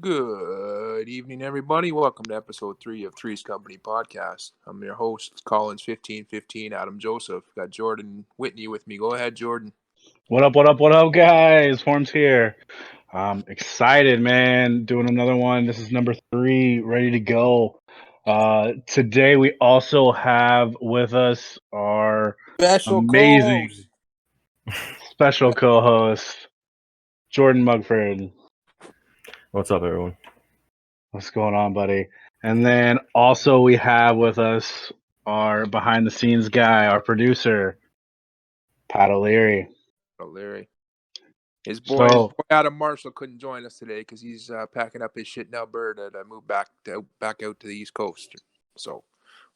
Good evening, everybody. Welcome to episode 3 of Three's Company Podcast. I'm your host, Collins1515, Adam Joseph. Got Jordan Whitney with me. Go ahead, Jordan. What up, guys? Forms here. I'm excited, man. Doing another one. This is number 3, ready to go. Today we also have with us our amazing special co-host, Jordan Mugfxrd. What's up, everyone? What's going on, buddy? And then also we have with us our behind-the-scenes guy, our producer, PatOLeary. PatOLeary. His boy Adam Marshall couldn't join us today because he's packing up his shit in Alberta to move back out to the East Coast. So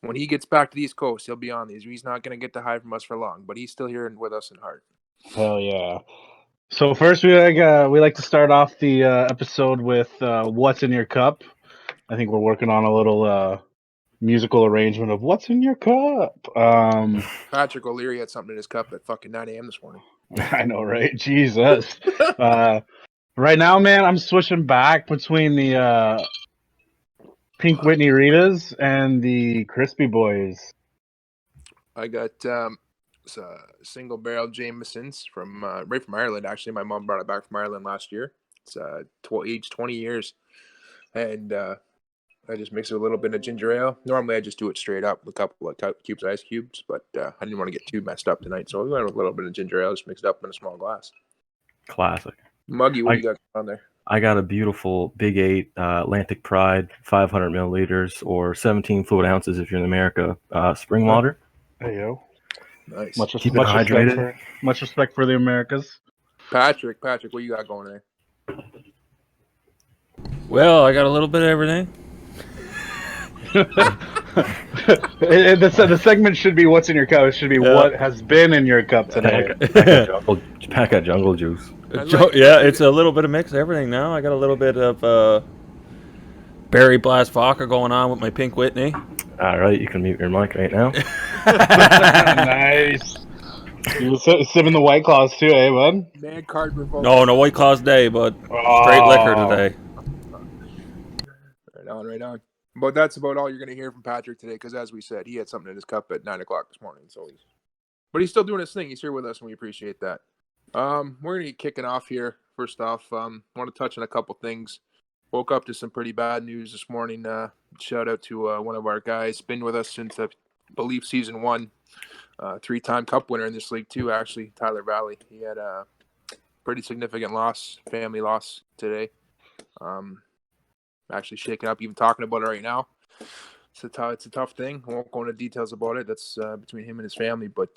when he gets back to the East Coast, he'll be on these. He's not going to get to hide from us for long, but he's still here with us in heart. Hell yeah. So first, we like to start off the episode with "What's in Your Cup." I think we're working on a little musical arrangement of "What's in Your Cup." Patrick O'Leary had something in his cup at fucking 9 a.m. this morning. I know, right? Jesus. Right now, man, I'm switching back between the Pink Whitney Ritas and the Crispy Boys. I got single barrel Jamesons from right from Ireland. Actually, my mom brought it back from Ireland last year. It's aged 20 years, and I just mix it with a little bit of ginger ale. Normally, I just do it straight up with a couple of cubes of ice cubes, but I didn't want to get too messed up tonight, so we went with a little bit of ginger ale, just mixed it up in a small glass. Classic. Muggy, what do you got on there? I got a beautiful Big 8 Atlantic Pride, 500 milliliters or 17 fluid ounces if you're in America. Spring water. Hey yo. Nice. Keep it hydrated. Much respect for the Americas. Patrick, what you got going there? Well, I got a little bit of everything. The segment should be "What's in Your Cup." It should be what has been in your cup today. Pack of jungle juice. It's a little bit of mix of everything now. I got a little bit of Berry Blast Vodka going on with my Pink Whitney. All right, you can mute your mic right now. Nice. You sipping the White Claws too, eh, bud? Man card revoked. No White Claws day, but straight liquor today. Right on. But that's about all you're going to hear from Patrick today, because as we said, he had something in his cup at 9 o'clock this morning. But he's still doing his thing. He's here with us, and we appreciate that. We're going to get kicking off here. First off, I want to touch on a couple things. Woke up to some pretty bad news this morning. Shout out to one of our guys. Been with us since, I believe, season 1. 3-time cup winner in this league, too, actually, Tyler Valley. He had a pretty significant family loss today. Actually shaking up, even talking about it right now. It's a tough thing. I won't go into details about it. That's between him and his family. But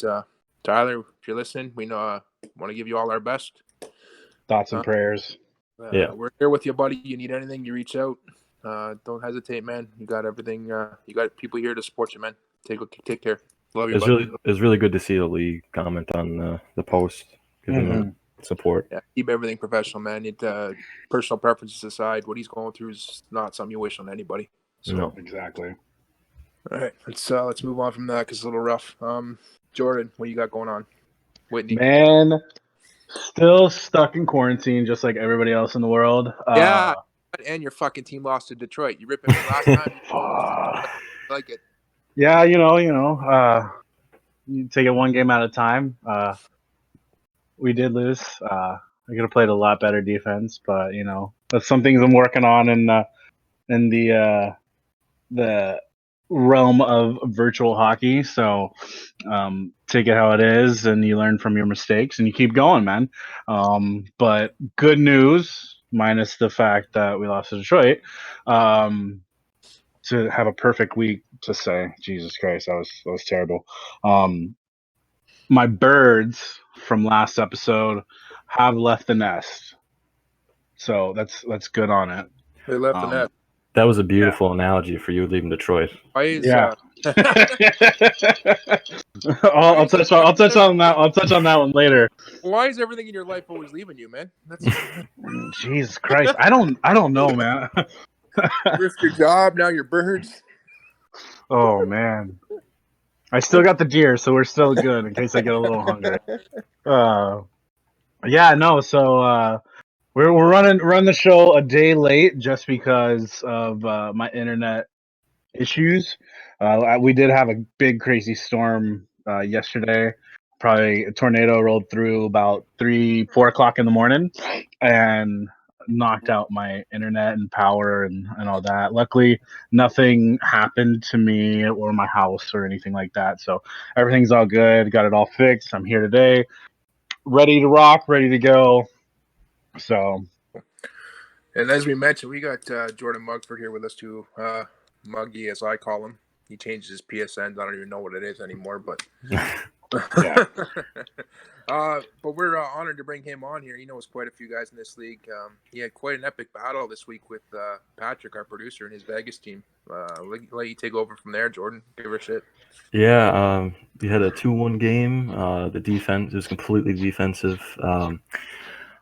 Tyler, if you're listening, we know want to give you all our best. Thoughts and prayers. We're here with you, buddy. You need anything, you reach out. Don't hesitate, man. You got everything. You got people here to support you, man. Take care. Love you. It's really good to see the league comment on the post, giving them support. Yeah, keep everything professional, man. Personal preferences aside, what he's going through is not something you wish on anybody. So, no, exactly. All right, let's move on from that because it's a little rough. Jordan, what you got going on? Whitney, man, still stuck in quarantine, just like everybody else in the world. Yeah, and your fucking team lost to Detroit. You ripping me last time. I like it. Yeah, you take it one game at a time. We did lose. I could have played a lot better defense, but that's some things I'm working on in the realm of virtual hockey. So take it how it is, and you learn from your mistakes, and you keep going, man. But good news, minus the fact that we lost to Detroit. To have a perfect week to say, Jesus Christ, that was terrible. My birds from last episode have left the nest, so that's good on it. They left the nest. That was a beautiful analogy for you leaving Detroit. I'll touch on that. I'll touch on that one later. Why is everything in your life always leaving you, man? Jesus Christ, I don't know, man. Risk your job, now your birds. Oh man, I still got the deer, so we're still good in case I get a little hungry. So we're We're running the show a day late just because of my internet issues. We did have a big crazy storm yesterday. Probably a tornado rolled through about 3-4 o'clock in the morning and knocked out my internet and power and all that. Luckily, nothing happened to me or my house or anything like that. So everything's all good. Got it all fixed. I'm here today, ready to rock, ready to go. So, And as we mentioned, we got Jordan Mugfxrd here with us too. Muggy, as I call him. He changed his PSN. I don't even know what it is anymore, but yeah. But we're honored to bring him on here. He knows quite a few guys in this league. He had quite an epic battle this week with Patrick, our producer, and his Vegas team. Let you take over from there, Jordan. Give her a shit. Yeah, we had a 2-1 game. The defense was completely defensive.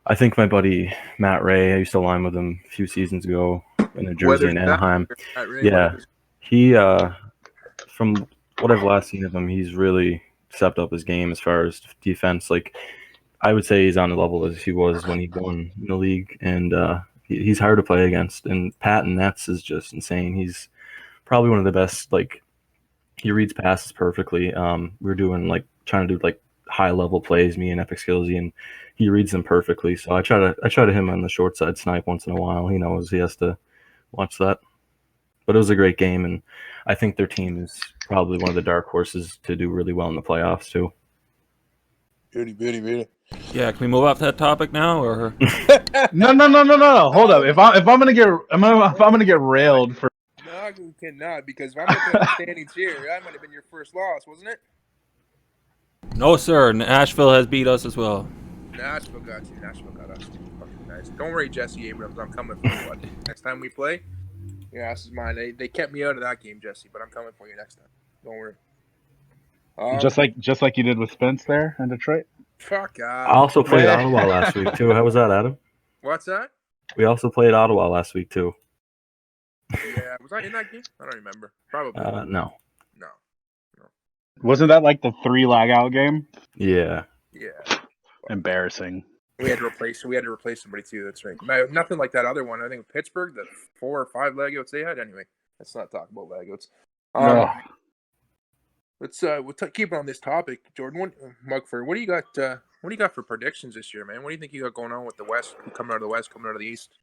I think my buddy Matt Ray, I used to line with him a few seasons ago in New Jersey and Anaheim. Yeah, he from what I've last seen of him, he's really stepped up his game as far as defense. Like, I would say he's on the level as he was when he won in the league, and he's hard to play against. And Pat and Nets is just insane. He's probably one of the best. Like, he reads passes perfectly. We're doing trying to do high level plays, me and Mugfxrd, and he reads them perfectly. So I try to him on the short side snipe once in a while. He knows he has to watch that. But it was a great game, and I think their team is probably one of the dark horses to do really well in the playoffs too. Beauty. Yeah, can we move off that topic now, or? No. Hold up. If I'm gonna get railed for. No, you cannot, because if I'm looking at the standings here, that might have been your first loss, wasn't it? No, sir. Nashville has beat us as well. Nashville got you. Nashville got us. Fucking nice. Don't worry, Jesse Abrams. I'm coming for you, buddy. Next time we play, your ass is mine. They kept me out of that game, Jesse, but I'm coming for you next time. Don't worry. Just like you did with Spence there in Detroit. Fuck I also played Ottawa last week too. How was that, Adam? What's that? We also played Ottawa last week too. Yeah, was I in that game? I don't remember. Probably. No. No. Wasn't that like the 3 lag out game? Yeah. Yeah. Embarrassing. We had to replace somebody too. That's right. No, nothing like that other one. I think Pittsburgh, the 4 or 5 lag outs they had. Anyway, let's not talk about lag outs. Let's we'll keep on this topic, Jordan. Mugfxrd, what do you got? What do you got for predictions this year, man? What do you think you got going on with the West? Coming out of the West, coming out of the East.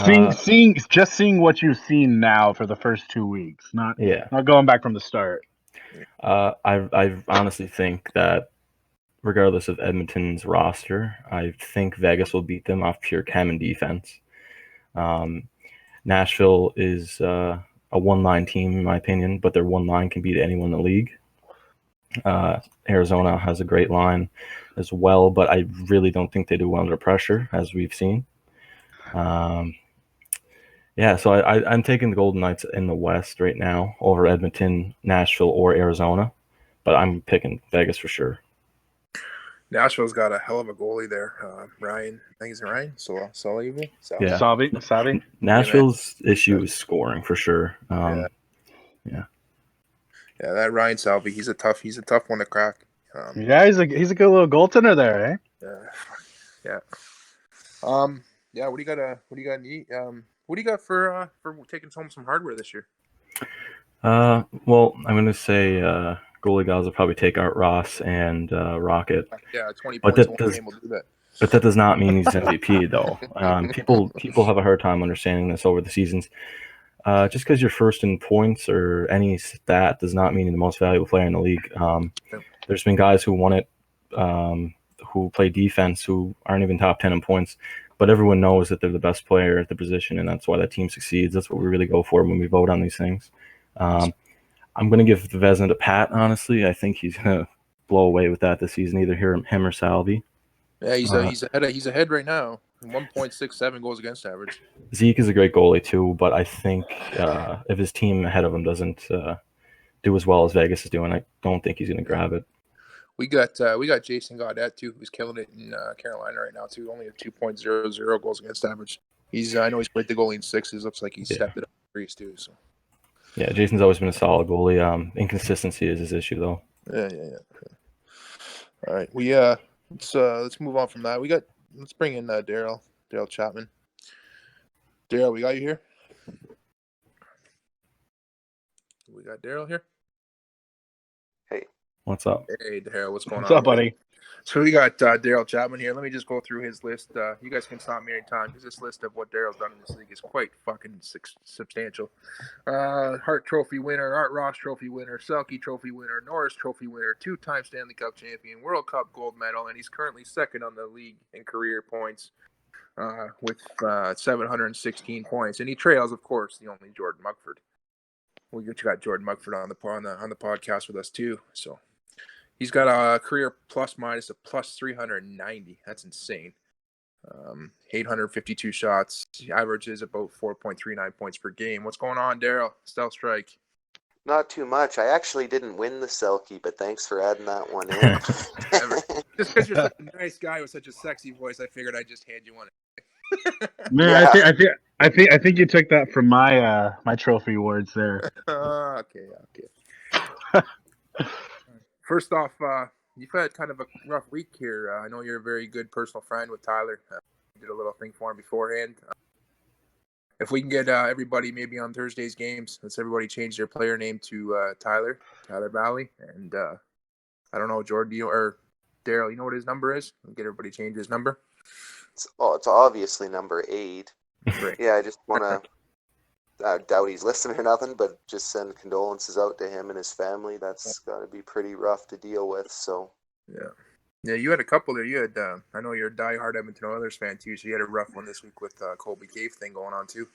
Seeing what you've seen now for the first 2 weeks, not going back from the start. I honestly think that regardless of Edmonton's roster, I think Vegas will beat them off pure chem and defense. Nashville is a one-line team, in my opinion, but their one line can beat anyone in the league. Arizona has a great line as well, but I really don't think they do well under pressure, as we've seen. So I'm taking the Golden Knights in the West right now over Edmonton, Nashville, or Arizona, but I'm picking Vegas for sure. Nashville's got a hell of a goalie there, Ryan. I think it's Ryan. Salvi. Nashville's issue is scoring for sure. Yeah, that Ryan Salvi, he's a tough one to crack. He's a good little goaltender there, eh? Yeah. What do you got? What do you got for taking home some hardware this year? Well, I'm gonna say goalie guys will probably take Art Ross and Rocket. Yeah, 20 points in one game will do that. But that does not mean he's MVP, though. People have a hard time understanding this over the seasons. Just because you're first in points or any stat does not mean you're the most valuable player in the league. There's been guys who won it, who play defense, who aren't even top 10 in points, but everyone knows that they're the best player at the position, and that's why that team succeeds. That's what we really go for when we vote on these things. I'm going to give the Vezina to Pat, honestly. I think he's going to blow away with that this season, either him or Salvi. Yeah, he's ahead right now. 1.67 goals against average. Zeke is a great goalie too, but I think if his team ahead of him doesn't do as well as Vegas is doing, I don't think he's going to grab it. We got Jason Gaudette too, who's killing it in Carolina right now too. Only a 2.00 goals against average. I know he's played the goalie in 6s. Looks like he's stepped it up in 3s too. So. Yeah, Jason's always been a solid goalie. Inconsistency is his issue though. Yeah. All right, let's move on from that. Let's bring in Daryl. Daryl Chapman. Daryl, we got you here? We got Daryl here? What's up? Hey, Daryl, what's going What's on? up, buddy? So we got Daryl Chapman here. Let me just go through his list. You guys can stop me anytime because this list of what Daryl's done in this league is quite fucking substantial. Hart Trophy winner, Art Ross Trophy winner, Selke Trophy winner, Norris Trophy winner, 2-time Stanley Cup champion, World Cup gold medal, and he's currently second on the league in career points with 716 points. And he trails, of course, the only Jordan Mugfxrd. We got Jordan Mugfxrd on the podcast with us too. So he's got a career plus minus of plus 390. That's insane. 852 shots. He averages about 4.39 points per game. What's going on, Daryl? Stealth Strike. Not too much. I actually didn't win the Selkie, but thanks for adding that one in. Just because you're such a nice guy with such a sexy voice, I figured I'd just hand you one. Man, Yeah. I think you took that from my my trophy awards there. Okay. First off, you've had kind of a rough week here. I know you're a very good personal friend with Tyler. Did a little thing for him beforehand. If we can get everybody maybe on Thursday's games, let's everybody change their player name to Tyler Valley. And I don't know, Jordan, or Daryl, you know what his number is? We'll get everybody change his number. It's obviously number 8. Great. Yeah, I just want to. I doubt he's listening or nothing, but just send condolences out to him and his family. That's got to be pretty rough to deal with. So. Yeah, you had a couple there. You had, I know you're a diehard Edmonton Oilers fan too, so you had a rough one this week with Colby Cave thing going on too.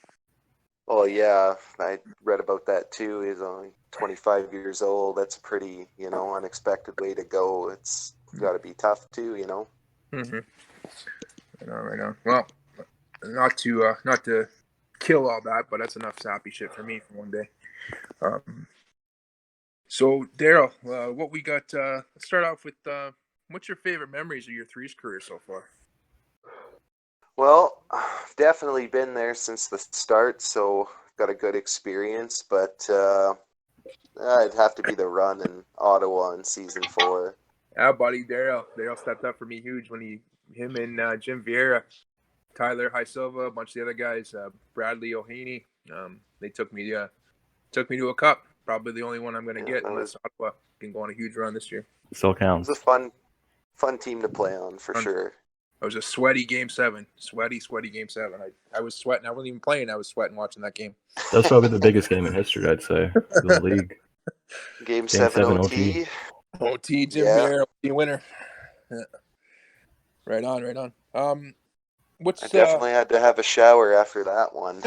Oh yeah, I read about that too. He's only 25 years old. That's a pretty, unexpected way to go. It's got to be tough too, Mm-hmm. Right on. Well, not to kill all that, but that's enough sappy shit for me for one day. So Daryl, what we got? Let's start off with what's your favorite memories of your Threes career so far? Well, I've definitely been there since the start, so got a good experience. But it'd have to be the run in Ottawa in season 4. Yeah, buddy, Daryl stepped up for me huge when him and Jim Vieira, Tyler Silva, a bunch of the other guys, Bradley O'Haney, they took me to a cup. Probably the only one I'm going to get unless Ottawa can go on a huge run this year. Still It counts. was a fun team to play on for sure. It was a sweaty Game 7. Sweaty Game 7. I was sweating. I wasn't even playing. I was sweating watching that game. That's probably the biggest game in history, I'd say, in the league. Game 7 OT. OT, Jim Vieira, OT winner. Yeah. Right on. I definitely had to have a shower after that one.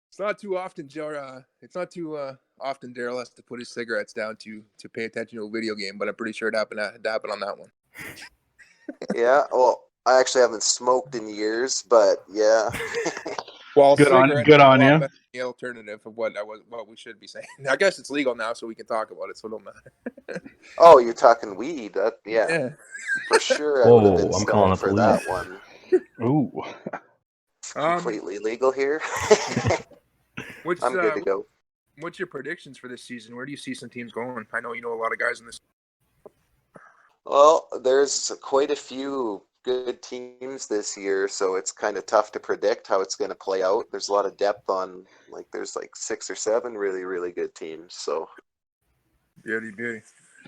It's not too often, Joe. It's not too often Daryl has to put his cigarettes down to pay attention to a video game, but I'm pretty sure it happened on that one. Yeah, well, I actually haven't smoked in years, but yeah. Well, good on you. The alternative of what we should be saying. I guess it's legal now, so we can talk about it. So it don't matter. Oh, you're talking weed? Yeah, for sure. I would have been I'm calling the for police. that one. Ooh. Completely legal here. I'm good to go. What's your predictions for this season? Where do you see some teams going? I know you know a lot of guys in this. Well, there's quite a few good teams this year, so it's kind of tough to predict how it's going to play out. There's a lot of depth on, there's 6 or 7 really, really good teams. So, beauty.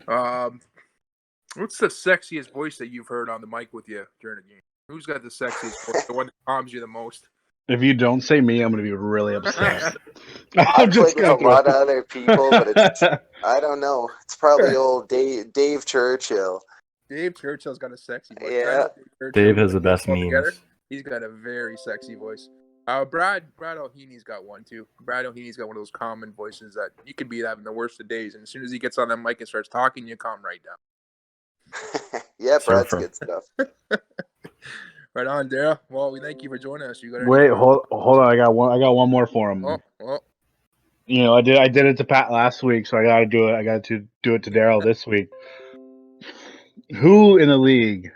What's the sexiest voice that you've heard on the mic with you during a game? Who's got the sexiest voice? The one that calms you the most? If you don't say me, I'm going to be really upset. I've played with a lot of other people, but I don't know. It's probably old Dave Churchill. Dave Churchill's got a sexy voice. Yeah. Dave has the best memes. He's got a very sexy voice. Brad O'Heaney's got one too. Brad O'Heaney's got one of those common voices that you could be having the worst of days, and as soon as he gets on that mic and starts talking, you calm right down. Yeah, Brad's good stuff. Right on, Daryl. Well, we thank you for joining us. Wait, hold on. I got one more for him. Oh. You know, I did it to Pat last week, so I got to do it. I got to do it to Daryl this week. Who in the league,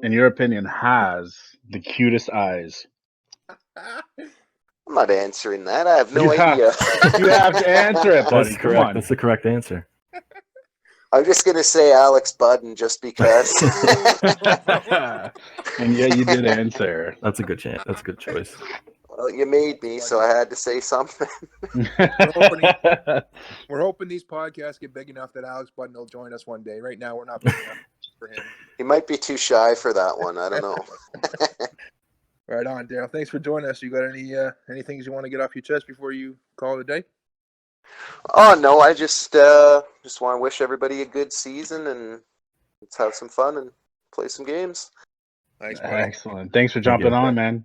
in your opinion, has the cutest eyes? I'm not answering that. I have no idea. You have to answer it, buddy. That's correct. That's the correct answer. I'm just gonna say Alex Budden just because. And yet you did answer. That's a good chance. That's a good choice. Well, you made me, so I had to say something. We're hoping these podcasts get big enough that Alex Budden will join us one day. Right now, we're not big enough for him. He might be too shy for that one. I don't know. Right on, Daryl. Thanks for joining us. You got any things you want to get off your chest before you call it a day? Oh no, I just want to wish everybody a good season and let's have some fun and play some games. Thanks, buddy. Excellent. Thanks for jumping on, man.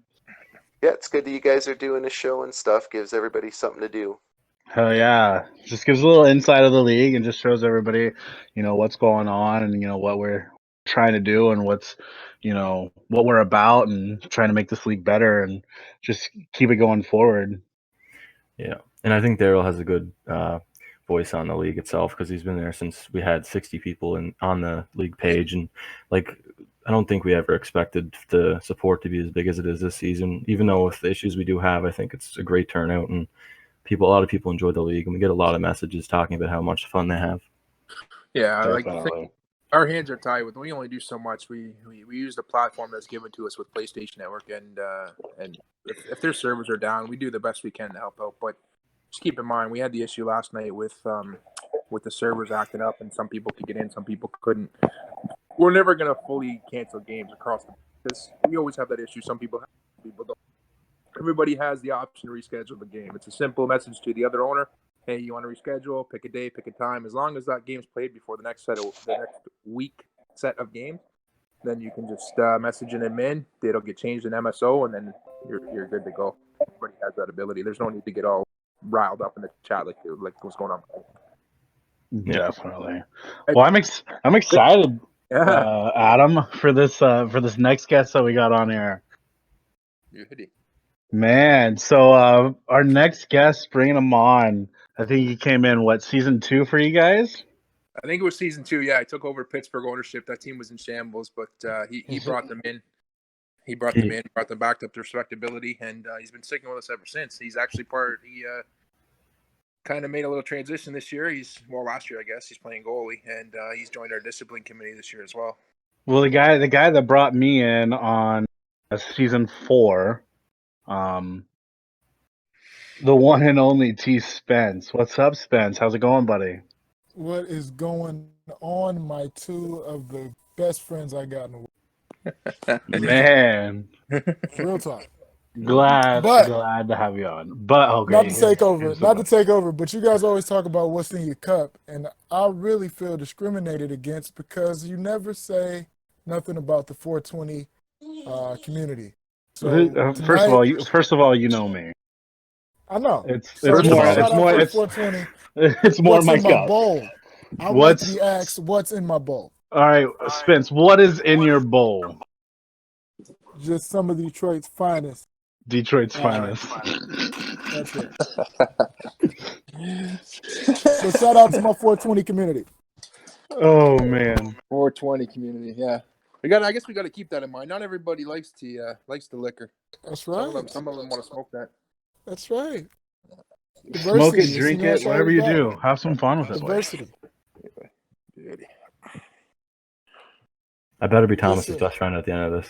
Yeah, it's good that you guys are doing a show and stuff. Gives everybody something to do. Hell yeah. Just gives a little insight of the league and just shows everybody, what's going on and, what we're trying to do and what's, what we're about and trying to make this league better and just keep it going forward. Yeah. And I think Daryl has a good voice on the league itself because he's been there since we had 60 people on the league page. And, I don't think we ever expected the support to be as big as it is this season. Even though with the issues we do have, I think it's a great turnout and a lot of people enjoy the league, and we get a lot of messages talking about how much fun they have. Yeah, our hands are tied with. We only do so much. We use the platform that's given to us with PlayStation Network, and if their servers are down, we do the best we can to help out. But just keep in mind, we had the issue last night with the servers acting up, and some people could get in, some people couldn't. We're never gonna fully cancel games across because we always have that issue. Some people have, people don't. Everybody has the option to reschedule the game. It's a simple message to the other owner. Hey, you want to reschedule? Pick a day, pick a time. As long as that game's played before the next week set of games, then you can just message an admin. It'll get changed in MSO, and then you're good to go. Everybody has that ability. There's no need to get all riled up in the chat like what's going on. Definitely. Well, I'm excited, Adam, for this next guest that we got on here. Man, so our next guest, bringing him on. I think he came in, season 2 for you guys? I think it was season 2, yeah. I took over Pittsburgh ownership. That team was in shambles, but he brought them in. He brought them back up to respectability, and he's been sticking with us ever since. He's actually he kind of made a little transition this year. Last year, I guess. He's playing goalie, and he's joined our discipline committee this year as well. Well, the guy that brought me in on season 4, the one and only T. Spence. What's up, Spence? How's it going, buddy? What is going on? My 2 of the best friends I got in the world. Man. Real talk. Glad to have you on. But okay. Not to take over, but you guys always talk about what's in your cup, and I really feel discriminated against because you never say nothing about the 420 community. So first of all, you know me. I know. It's more my cup. Bowl. I want to be asked what's in my bowl. All right, Spence, what is in your bowl? Just some of Detroit's finest. Finest. That's it. So shout out to my 420 community. Oh man, 420 community. Yeah, I guess we got to keep that in mind. Not everybody likes the liquor. That's right. Some of them want to smoke that. That's right. Smoke it, drink it, whatever you do. Have some fun with it. Diversity. I better be Thomas's best friend at the end of this.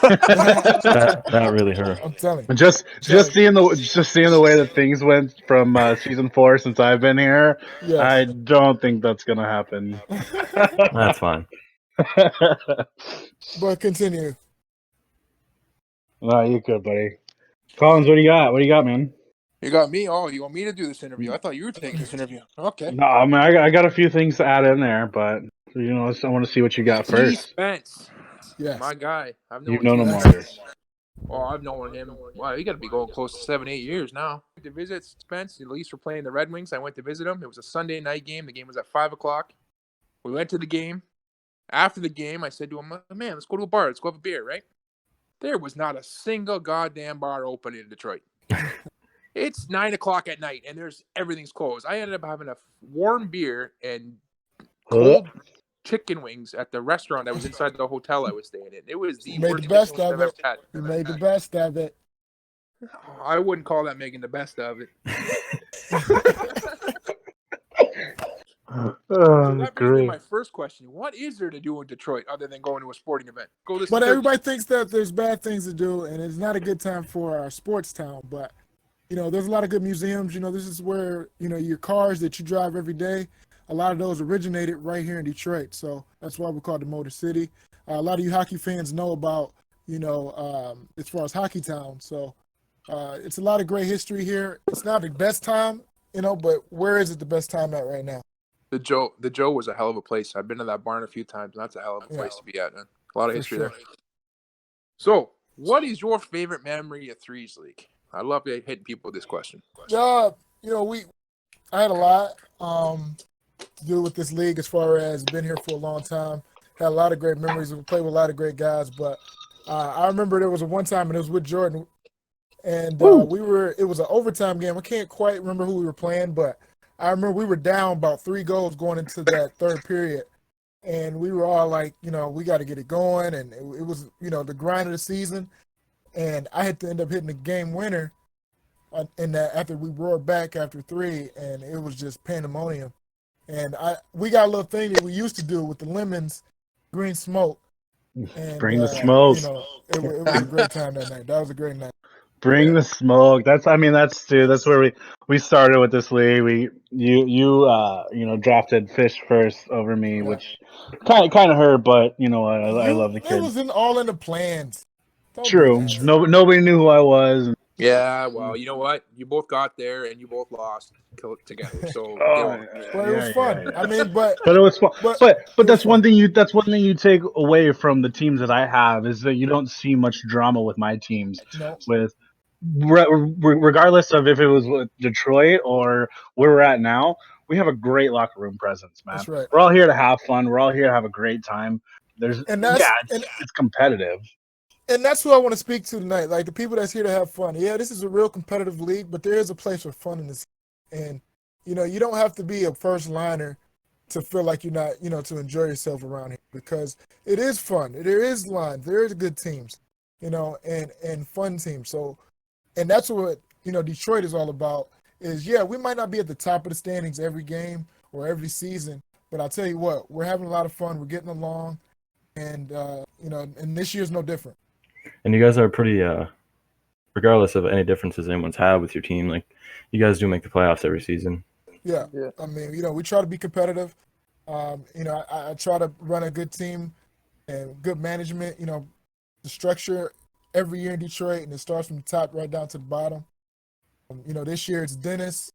that really hurt. I'm telling you. Just seeing the way that things went from season 4 since I've been here, yes. I don't think that's gonna happen. That's fine. But continue. No, you're good, buddy. Collins, what do you got? What do you got, man? You got me? Oh, you want me to do this interview? I thought you were taking this interview. Okay. No, I mean, I got a few things to add in there, but I want to see what you got first. Spence. Yes. My guy. You've known him longer. Oh, I've known him. Wow, you got to be going close to 7-8 years now. I went to visit Spence. At least we're playing the Red Wings. I went to visit him. It was a Sunday night game. The game was at 5:00. We went to the game. After the game, I said to him, man, let's go to a bar. Let's go have a beer, right? There was not a single goddamn bar open in Detroit. It's 9:00 at night, and everything's closed. I ended up having a warm beer and cold chicken wings at the restaurant that was inside the hotel I was staying in. It was the worst thing I've ever had. You made the best of it. I wouldn't call that making the best of it. So Oh, that brings me to great. my first question. What is there to do in Detroit other than going to a sporting event? Go listen But to everybody thinks that there's bad things to do, and it's not a good time for our sports town. But there's a lot of good museums. This is where your cars that you drive every day. A lot of those originated right here in Detroit, so that's why we call it the Motor City. A lot of you hockey fans know about as far as Hockey Town. So it's a lot of great history here. It's not the best time, but where is it the best time at right now? The Joe was a hell of a place. I've been to that barn a few times. And that's a hell of a place to be at, man. A lot of history there. So, what is your favorite memory of Threes League? I love hitting people with this question. I had a lot to do with this league as far as been here for a long time. Had a lot of great memories. We played with a lot of great guys, but I remember there was a one time and it was with Jordan, and it was an overtime game. I can't quite remember who we were playing, but I remember we were down about 3 goals going into that third period, and we were all like, we got to get it going, and it was, the grind of the season, and I had to end up hitting the game winner in that after we roared back after 3, and it was just pandemonium. And we got a little thing that we used to do with the lemons, green smoke. And, Bring the smoke. It was a great time that night. That was a great night. Bring the smoke. That's where we started with this league. You drafted Fish first over me, which kind of hurt, but I love the kid. It was all in the plans. True. Nobody knew who I was. Yeah, well, you know what? You both got there and you both lost together. So it was fun. Yeah. I mean, but it was fun. But that's one thing you take away from the teams that I have is that you don't see much drama with my teams. No. With regardless of if it was with Detroit or where we're at now, we have a great locker room presence, man. That's right. We're all here to have fun. We're all here to have a great time. It's competitive. And that's who I want to speak to tonight. Like the people that's here to have fun. Yeah, this is a real competitive league, but there is a place for fun in this. And, you don't have to be a first liner to feel like you're not, to enjoy yourself around here because it is fun. There is lines. There is good teams, and fun teams. So, and that's what, Detroit is all about is, we might not be at the top of the standings every game or every season, but I'll tell you what, we're having a lot of fun. We're getting along. And, and this year's no different. And you guys are pretty, regardless of any differences anyone's had with your team, like you guys do make the playoffs every season. Yeah. I mean, we try to be competitive. I try to run a good team and good management. The structure every year in Detroit, and it starts from the top right down to the bottom. This year it's Dennis.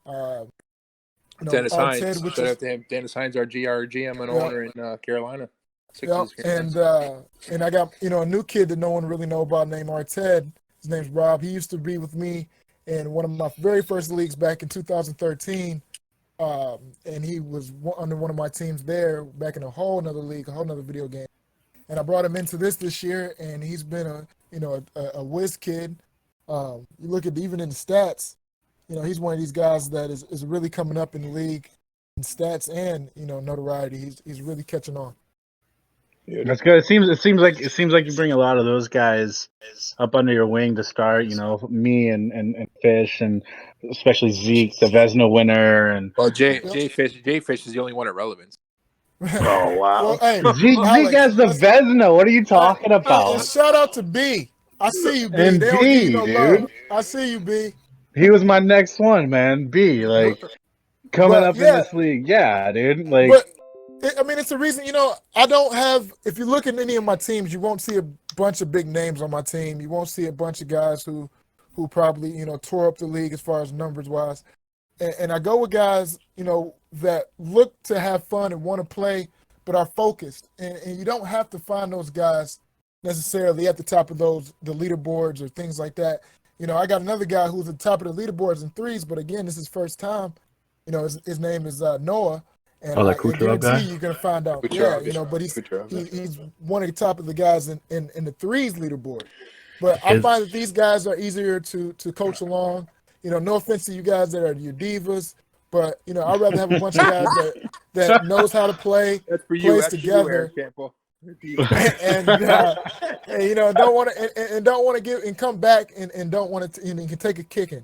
Dennis Hines. Shout out to him. Dennis Hines, our GM and owner in Carolina. And I got a new kid that no one really know about named Arted. His name's Rob. He used to be with me in one of my very first leagues back in 2013, and he was under one of my teams there back in a whole nother league, a whole nother video game. And I brought him into this year, and he's been a whiz kid. You look at even in the stats, he's one of these guys that is really coming up in the league in stats and notoriety. He's really catching on. That's good. It seems like you bring a lot of those guys up under your wing to start. Me and Fish, and especially Zeke, the Vezina winner, and Jay Fish is the only one at relevance. Oh wow! Well, hey, Zeke has the Vezina. What are you talking about? And shout out to B. I see you, B. And they don't B, give you no dude. love. I see you, B. He was my next one, man. B, coming up in this league. Yeah, dude. It's a reason, I don't have, if you look at any of my teams, you won't see a bunch of big names on my team. You won't see a bunch of guys who probably, tore up the league as far as numbers wise. And I go with guys, that look to have fun and want to play, but are focused. And you don't have to find those guys necessarily at the top of the leaderboards or things like that. I got another guy who's at the top of the leaderboards in threes, but again, this is his first time. His name is Noah. And that I Kucherov guarantee guy? you're gonna find out. Kucherov, But he's one of the top of the guys in the threes leaderboard. But I find that these guys are easier to coach along. No offense to you guys that are your divas, but I'd rather have a bunch of guys that knows how to play, That's for you. plays That's together, for you, and don't want to give and come back and don't want to and can take a kicking.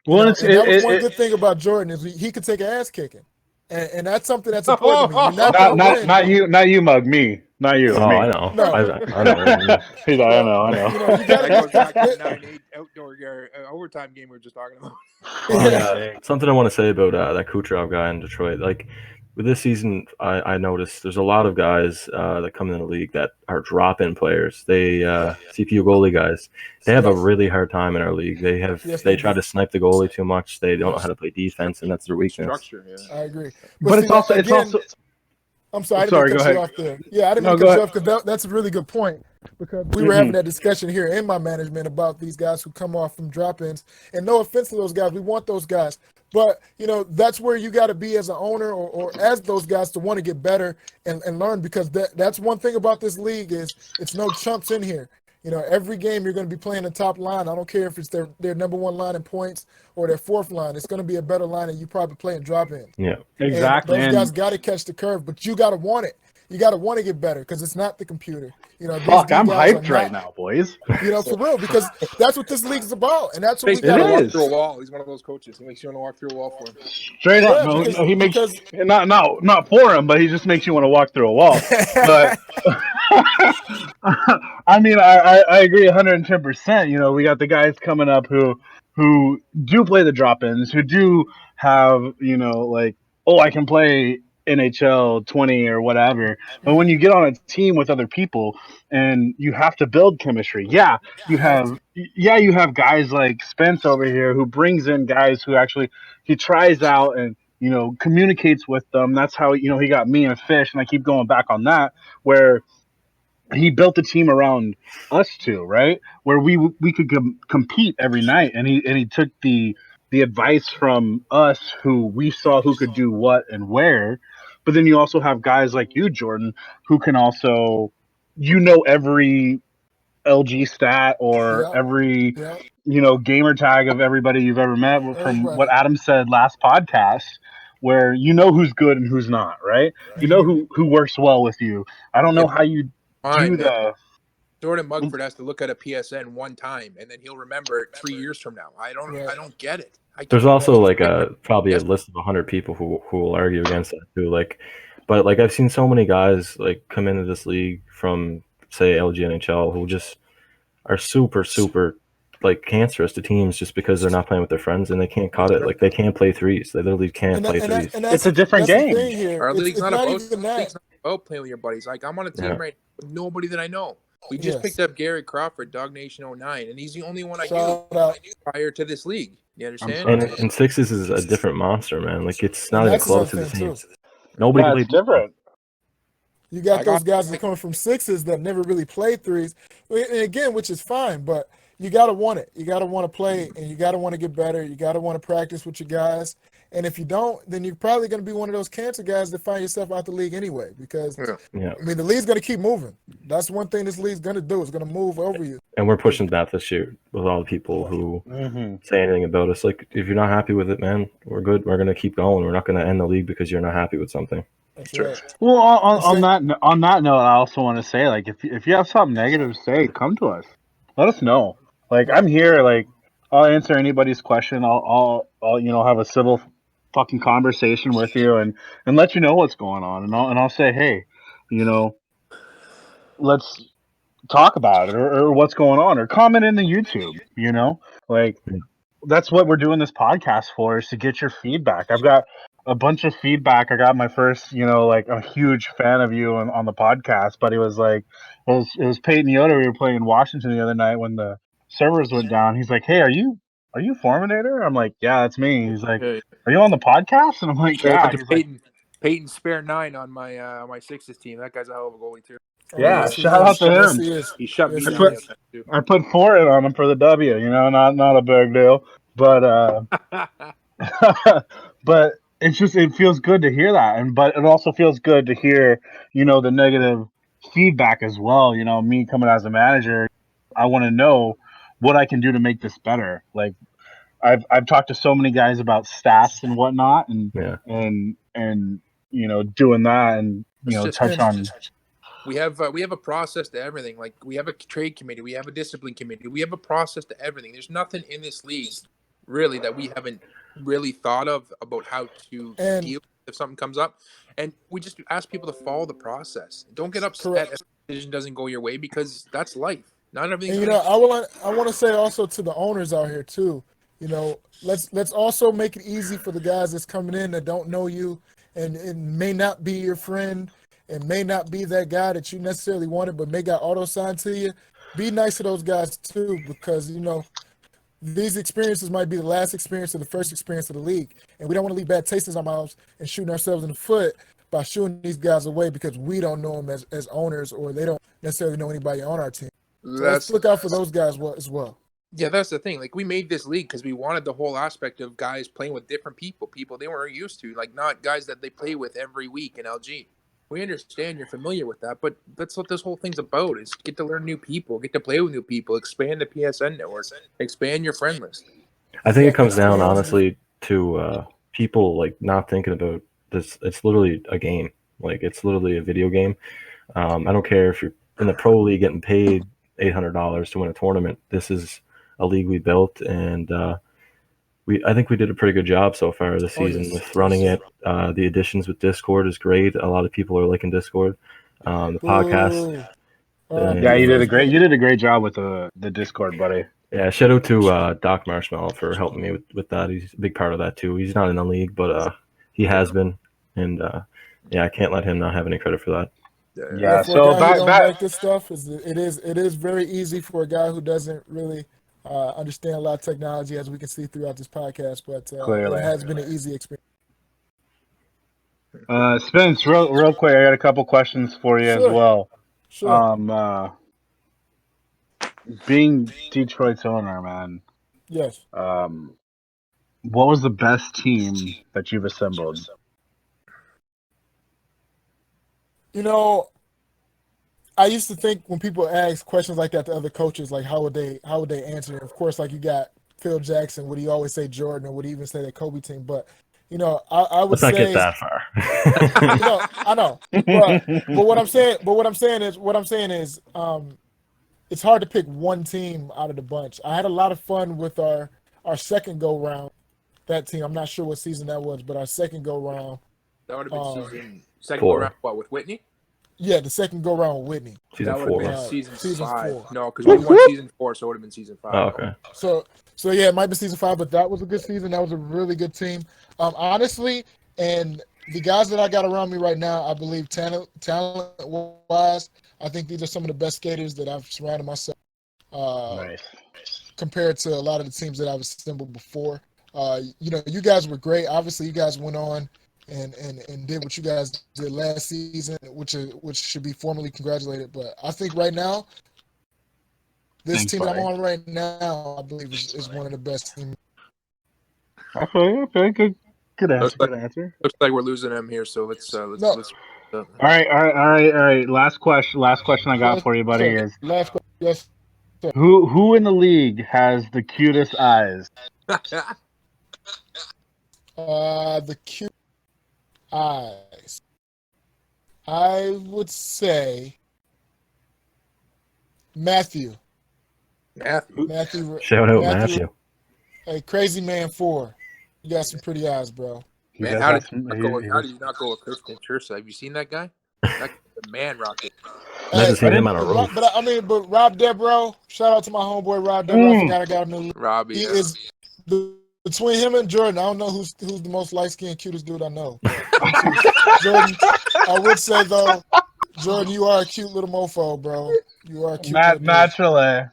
Well, and that was one good thing about Jordan is he could take an ass kicking. And that's something that's important to me. You're not gonna win. Not you, Mug. Me, not you. Oh, me. I know. No. I know what you mean. He's like, I know. You know, you gotta That goes back to the get, 9-8 outdoor overtime game we were just talking about. Oh, yeah. Something I want to say about that Kucherov guy in Detroit. Like with this season, I noticed there's a lot of guys that come in the league that are drop-in players. They CPU goalie guys. They have a really hard time in our league. They try to snipe the goalie too much. They don't know how to play defense, and that's their weakness. Structure, yeah. I agree. But see, it's also I'm sorry, I didn't Sorry, mean to go cut you ahead. off there. Yeah, I didn't mean to cut you off because that's a really good point. Because we were having that discussion here in my management about these guys who come off from drop-ins. And no offense to those guys, we want those guys. But, you know, that's where you got to be as an owner or as those guys to want to get better and learn, because that's one thing about this league is it's no chumps in here. You know, every game you're going to be playing the top line. I don't care if it's their number one line in points or their fourth line. It's going to be a better line than you probably play in drop-ins. Yeah, exactly. And those guys got to catch the curve, but you got to want it. You got to want to get better because it's not the computer. You know, Fuck, I'm guys hyped right now, boys. You know, for real, because that's what this league is about, and that's what we Makes you got want to to walk through a wall. He's one of those coaches. He makes you want to walk through a wall for him. Straight up, Yeah, no, he makes not for him, but he just makes you want to walk through a wall. But I mean, I agree 110%. You know, we got the guys coming up who do play the drop-ins, who do have, you know, like, oh, I can play NHL 20 or whatever. But when you get on a team with other people and you have to build chemistry, you have guys like Spence over here who brings in guys who actually he tries out and, you know, communicates with them. That's how, you know, he got me and Fish, and I keep going back on that, where he built a team around us two, right? Where we could compete every night, and he took the advice from us who we saw who could do what and where. But then you also have guys like you, Jordan, who can also, you know, every LG stat or every you know gamer tag of everybody you've ever met from what Adam said last podcast, where you know who's good and who's not, right? You know who works well with you. I don't know how you do the. Jordan Mugfxrd has to look at a PSN one time and then he'll remember it 3 years from now. I don't get it. There's also like probably a list of 100 people who will argue against that too. But I've seen so many guys like come into this league from say LG NHL who just are super like cancerous to teams just because they're not playing with their friends and they can't cut it. Like they can't play threes. They literally can't play threes. It's a different game. Our league's not about playing with your buddies. Like I'm on a team right now with nobody that I know. We just picked up Gary Crawford, Dog Nation 09, and he's the only one I knew prior to this league. You understand? And Sixes is a different monster, man. Like it's not even close to the same. Nobody plays different. You got those guys that are coming from sixes that never really played threes, and again, which is fine, but you got to want it. You got to want to play, and you got to want to get better. You got to want to practice with your guys. And if you don't, then you're probably going to be one of those cancer guys that find yourself out the league anyway. Because I mean, the league's going to keep moving. That's one thing this league's going to do. It's going to move over you. And we're pushing that this year with all the people who say anything about us. Like, if you're not happy with it, man, we're good. We're going to keep going. We're not going to end the league because you're not happy with something. That's right. Well, on that note, I also want to say, like, if you have something negative to say, come to us. Let us know. Like, I'm here. Like, I'll answer anybody's question. I'll you know, have a civil fucking conversation with you and let you know what's going on, and I'll say, hey, you know, let's talk about it, or what's going on, or comment in the YouTube, you know, like that's what we're doing this podcast for, is to get your feedback. I've got a bunch of feedback. I got my first, you know, like a huge fan of you on the podcast, but he was like, it was Peyton Yoder. We were playing in Washington the other night when the servers went down. He's like, hey, are you Formbinator? I'm like, yeah, that's me. He's like, are you on the podcast? And I'm like, yeah. He's Peyton spare 9 on my my Sixes team. That guy's a hell of a goalie too. Yeah, shout out to him. He shut me down. I put 4 on him for the W. You know, not a big deal, but but it feels good to hear that, but it also feels good to hear, you know, the negative feedback as well. You know, me coming as a manager, I want to know what I can do to make this better. Like, I've talked to so many guys about stats and whatnot, and you know, doing that, and you know, touch on. We have a process to everything. Like, we have a trade committee, we have a discipline committee, we have a process to everything. There's nothing in this league really that we haven't really thought of about how to deal with if something comes up. And we just ask people to follow the process. Don't get upset Correct. if the decision doesn't go your way, because that's life. Not everything. And I want to say also to the owners out here too, let's also make it easy for the guys that's coming in that don't know you and it may not be your friend and may not be that guy that you necessarily wanted, but may got auto signed to you. Be nice to those guys too, because these experiences might be the last experience or the first experience of the league, and we don't want to leave bad taste in our mouths and shooting ourselves in the foot by shooing these guys away because we don't know them as owners, or they don't necessarily know anybody on our team. So let's look out for those guys as well. Yeah, that's the thing. Like, we made this league because we wanted the whole aspect of guys playing with different people they weren't used to, like not guys that they play with every week in LG. We understand you're familiar with that, but that's what this whole thing's about: is get to learn new people, get to play with new people, expand the PSN network, expand your friend list. I think it comes down, honestly, to people like not thinking about this. It's literally a game. Like, it's literally a video game. I don't care if you're in the pro league getting paid $800 to win a tournament. This is a league we built, and I think we did a pretty good job so far this season with running it. The additions with Discord is great. A lot of people are liking Discord. The podcast. Yeah, you did a great job with the Discord, buddy. Yeah, shout out to Doc Marshmallow for helping me with that. He's a big part of that too. He's not in the league, but he has been, and I can't let him not have any credit for that. Yeah. For a guy who don't like this stuff, it is very easy for a guy who doesn't really understand a lot of technology, as we can see throughout this podcast. But it has been an easy experience. Spence, real quick, I got a couple questions for you as well. Sure. Being Detroit's owner, man. Yes. What was the best team that you've assembled? I used to think when people ask questions like that to other coaches, like how would they answer? Of course, like, you got Phil Jackson. Would he always say Jordan, or would he even say the Kobe team? But I would say. Let's not get that far. I know. But what I'm saying is, it's hard to pick one team out of the bunch. I had a lot of fun with our second go round. That team, I'm not sure what season that was, but our second go round. That would have been second go round. What, with Whitney? Yeah, the second go round with Whitney. Season that 4. would have been season 5. 4. No, because we won season 4, so it would have been season 5. Oh, okay. So yeah, it might be season 5, but that was a good season. That was a really good team. Honestly, and the guys that I got around me right now, I believe talent-wise, I think these are some of the best skaters that I've surrounded myself. Nice. Compared to a lot of the teams that I've assembled before. You guys were great. Obviously, you guys went on and did what you guys did last season, which should be formally congratulated. But I think right now, this team that I'm on right now, I believe is one of the best teams. Okay, good answer. Good answer. Looks like we're losing him here, so let's. All right. Last question I got for you, buddy, is last question. Yes. Sir. Who in the league has the cutest eyes? The cute eyes. I would say Matthew. Shout out Matthew. Hey, Crazy Man 4. You got some pretty eyes, bro. Man, how did you not go with Christian Chursa? Have you seen that guy? That's the man rocket. Never seen him on a road. But Rob Debro, shout out to my homeboy Rob Debro. I forgot I got him. Robbie. He is between him and Jordan. I don't know who's the most light skinned, cutest dude I know. Jordan, I would say though, Jordan, you are a cute little mofo, bro. You are a cute. Naturally.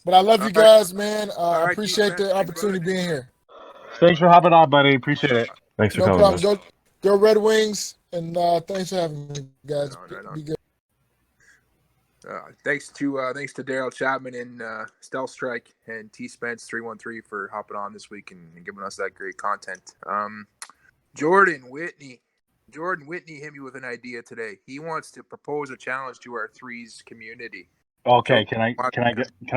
But I love you guys, man. I appreciate the opportunity being here. Thanks for hopping on, buddy. Appreciate it. Thanks for coming. Problem. Go Red Wings, and thanks for having me, guys. Be good. Thanks to Daryl Chapman and Stealth Strike and T Spence 313 for hopping on this week and giving us that great content. Jordan Whitney hit me with an idea today. He wants to propose a challenge to our threes community. Okay, can I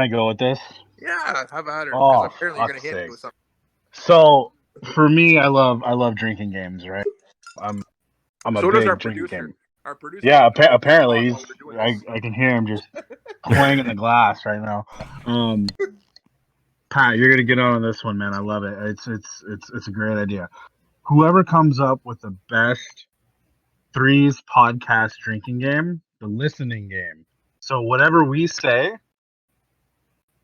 go with this? Yeah, how about her? Oh, apparently you're gonna hit me with something. So for me, I love drinking games, right? I'm a big drinking game. Our producer. Yeah, apparently I can hear him just clanging the glass right now. Pat, you're gonna get on this one, man. I love it. It's a great idea. whoever comes up with the best threes podcast drinking game, the listening game. So whatever we say,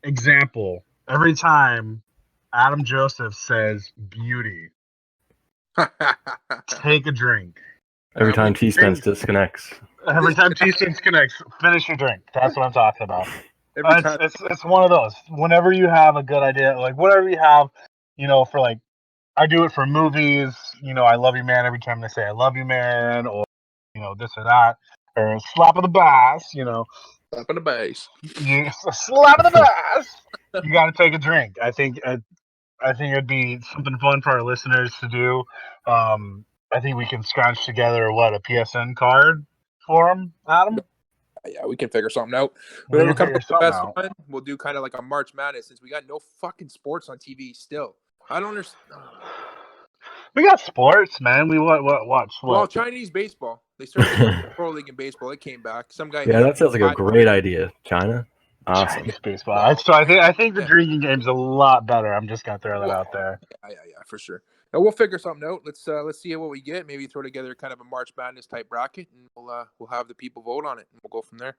example, every time Adam Joseph says beauty, take a drink. Every time T Spence disconnects. Every time T Spence connects, finish your drink. That's what I'm talking about. Every time. It's one of those. Whenever you have a good idea, like whatever you have, for like, I do it for movies. I love you, man. Every time they say I love you, man, or this or that, or slap of the bass. Slap on the base. Slap of the bass. You got to take a drink. I think it'd be something fun for our listeners to do. I think we can scratch together a PSN card for them, Adam. Yeah, we can figure something out. We Whoever can comes figure up with the something best out. one, we'll do kind of like a March Madness since we got no fucking sports on TV still. I don't understand. We got sports, man. We watch what? Well, Chinese baseball. They started the pro league in baseball. It came back. Some guy. Yeah, that sounds like a great idea. China. Awesome. Chinese baseball. So I think the drinking game's a lot better. I'm just gonna throw that out there. Yeah, for sure. Now we'll figure something out. Let's see what we get. Maybe throw together kind of a March Madness type bracket, and we'll have the people vote on it, and we'll go from there.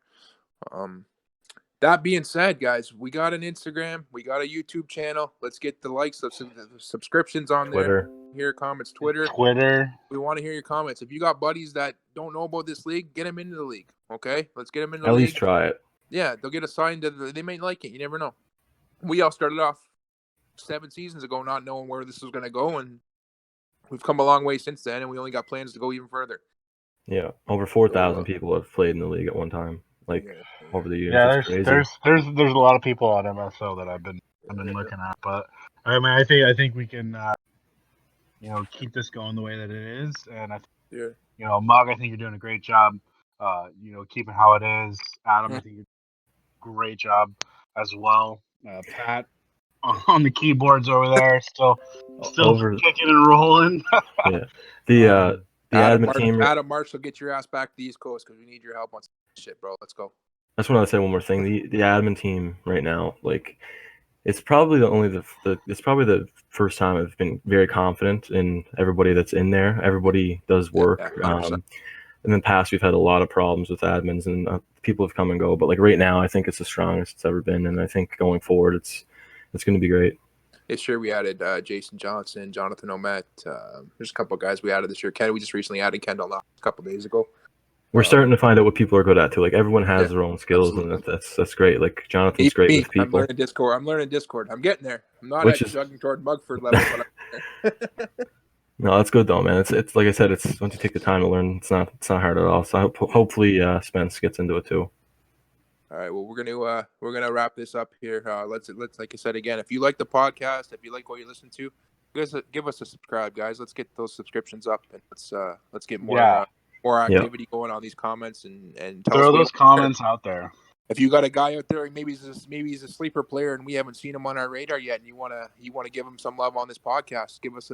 That being said, guys, we got an Instagram, we got a YouTube channel. Let's get the likes, the subscriptions on Twitter. there. Hear comments, Twitter. We want to hear your comments. If you got buddies that don't know about this league, get them into the league. Okay, let's get them into the league. At least try it. Yeah, they'll get assigned to. They may like it. You never know. We all started off 7 seasons ago not knowing where this was going to go, and we've come a long way since then, and we only got plans to go even further. Yeah, over 4,000 people have played in the league at one time, over the years. Yeah, That's crazy. there's a lot of people on MSO that I've been looking at, but I mean, I think we can keep this going the way that it is, and I think, Mug, I think you're doing a great job, keeping how it is. Adam, I think you're doing a great job as well. Pat on the keyboards over there, still kicking and rolling. Yeah, the admin team. Adam Marsh will get your ass back to the East Coast because we need your help on some shit, bro. Let's go. I just want to say one more thing. The admin team right now, it's probably it's probably the first time I've been very confident in everybody that's in there. Everybody does work. In the past, we've had a lot of problems with admins, and people have come and go. But right now, I think it's the strongest it's ever been, and I think going forward, it's going to be great. This year we added Jason Johnson, Jonathan Omet. There's a couple of guys we added this year. We just recently added Kendall a couple of days ago. We're starting to find out what people are good at too. Everyone has their own skills, absolutely. And that's great. Jonathan's great with people. I'm learning Discord. I'm getting there. I'm not jugging toward Mugfxrd level, but No, that's good though, man. It's like I said. It's once you take the time to learn, it's not hard at all. So hopefully Spence gets into it too. All right. Well, we're gonna wrap this up here. Let's like I said again. If you like the podcast, if you like what you listen to, give us a subscribe, guys. Let's get those subscriptions up, and let's get more activity going on these comments and tell throw those comments out there. If you got a guy out there, maybe he's a sleeper player, and we haven't seen him on our radar yet, and you wanna give him some love on this podcast, give us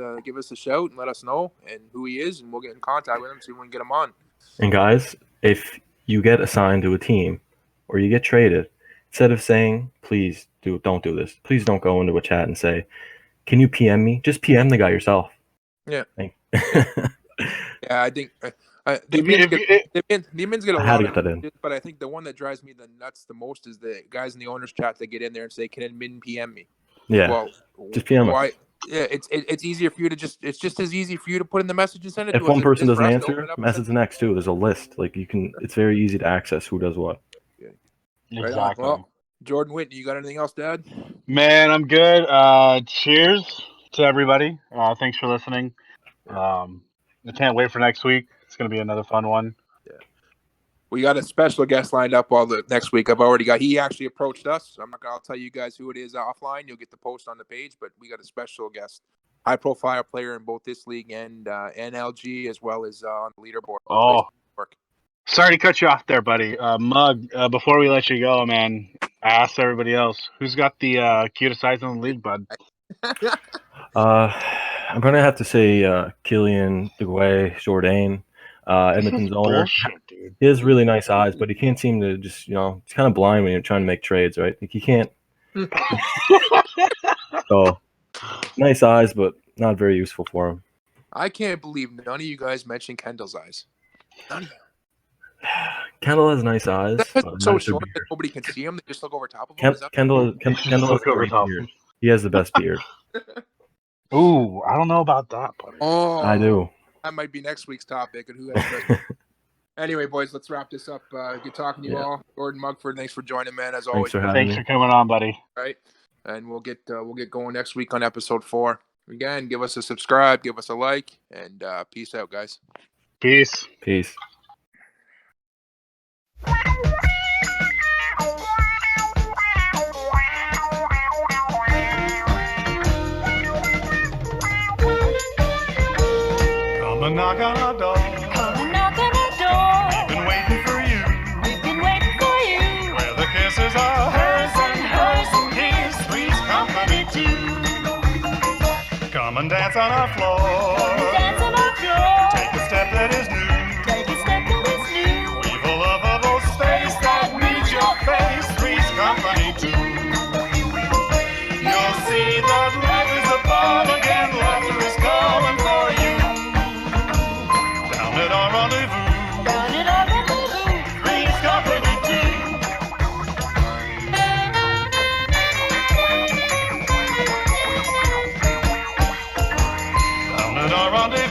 a shout and let us know and who he is, and we'll get in contact with him so we can get him on. And guys, if you get assigned to a team or you get traded, instead of saying please don't do this, please don't go into a chat and say, can you PM me? Just PM the guy yourself. Yeah. Yeah, I think. The admins get a lot of it, but I think the one that drives me nuts the most is the guys in the owners chat that get in there and say, "Can admin PM me?" Yeah, well, just PM us. Yeah, it's easier for you to it's just as easy for you to put in the message and send it. If one person doesn't answer, message the next too. There's a list. It's very easy to access who does what. Yeah. Exactly. Right. Well, Jordan Whitney, you got anything else to add? Man, I'm good. Cheers to everybody. Thanks for listening. I can't wait for next week. It's going to be another fun one. Yeah. We got a special guest lined up all the next week. He actually approached us. I'll tell you guys who it is offline. You'll get the post on the page, but we got a special guest, high profile player in both this league and NLG, as well as on the leaderboard. Oh, sorry to cut you off there, buddy. Mug, before we let you go, man, I asked everybody else, who's got the cutest eyes in the league, bud? I'm going to have to say Killian, DeGuay, Jourdain, Edmonton's owner. He has really nice eyes, but he can't seem to just, he's kind of blind when you're trying to make trades, right? He can't. So, nice eyes, but not very useful for him. I can't believe none of you guys mentioned Kendall's eyes. None of you. Kendall has nice eyes. That's so nicer short beard. that nobody can see him. They just look over top of him. Is that Kendall Just has look a over great top. beard. He has the best beard. Ooh, I don't know about that, buddy. Oh, I do. That might be next week's topic. And who has the best? Anyway, boys, let's wrap this up. Good talking to you all. Gordon Mugfxrd, thanks for joining, man. As always, Thanks for having Thanks me. for coming on, buddy. right? And we'll get going next week on episode 4. Again, give us a subscribe, give us a like, and peace out, guys. Peace. Peace. Come and knock on our door. Come and knock on our door. We've been waiting for you. We've been waiting for you. Where the kisses are Hers and his. three's company too. Come and dance on our floor. Come and dance on our floor. Take a step that is new. Take a step that is new. We've a lovable space that meets your face. Three's company too. You'll see that love is upon again. Laughter is calling for you. Down at our rendezvous. Down at our rendezvous. Three's company too. Down at our rendezvous.